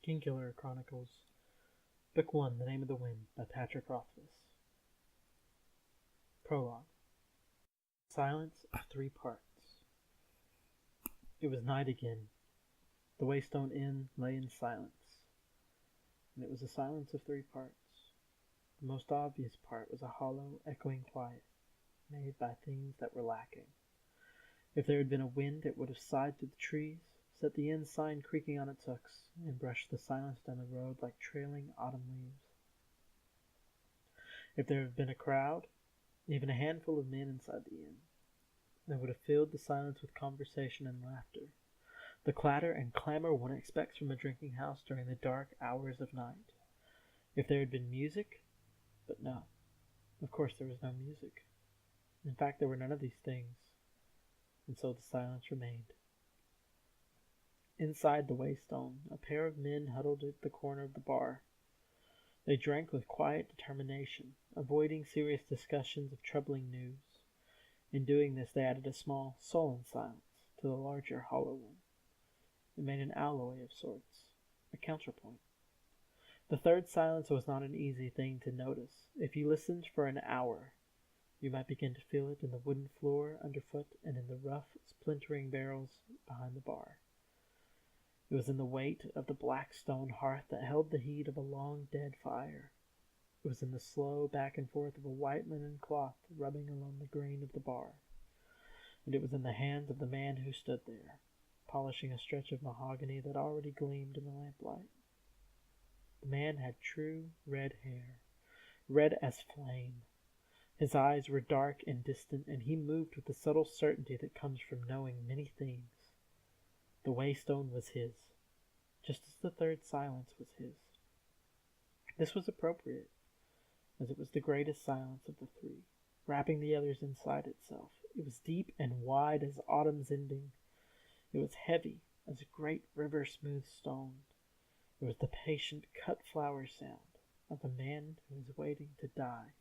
Kingkiller Chronicles, Book 1, The Name of the Wind, by Patrick Rothfuss. Prologue. Silence of 3 parts. It was night again. The Waystone Inn lay in silence, and it was a silence of 3 parts. The most obvious part was a hollow, echoing quiet, made by things that were lacking. If there had been a wind, it would have sighed through the trees, set the inn sign creaking on its hooks, and brushed the silence down the road like trailing autumn leaves. If there had been a crowd, even a handful of men inside the inn, they would have filled the silence with conversation and laughter, the clatter and clamor one expects from a drinking house during the dark hours of night. If there had been music, but no, of course there was no music. In fact, there were none of these things, and so the silence remained. Inside the Waystone, a pair of men huddled at the corner of the bar. They drank with quiet determination, avoiding serious discussions of troubling news. In doing this, they added a small, sullen silence to the larger, hollow one. It made an alloy of sorts, a counterpoint. The third silence was not an easy thing to notice. If you listened for an hour, you might begin to feel it in the wooden floor underfoot and in the rough, splintering barrels behind the bar. It was in the weight of the black stone hearth that held the heat of a long dead fire. It was in the slow back and forth of a white linen cloth rubbing along the grain of the bar. And it was in the hands of the man who stood there, polishing a stretch of mahogany that already gleamed in the lamplight. The man had true red hair, red as flame. His eyes were dark and distant, and he moved with the subtle certainty that comes from knowing many things. The Waystone was his, just as the third silence was his. This was appropriate, as it was the greatest silence of the 3, wrapping the others inside itself. It was deep and wide as autumn's ending. It was heavy as a great river smooth stone. It was the patient cut flower sound of a man who is waiting to die.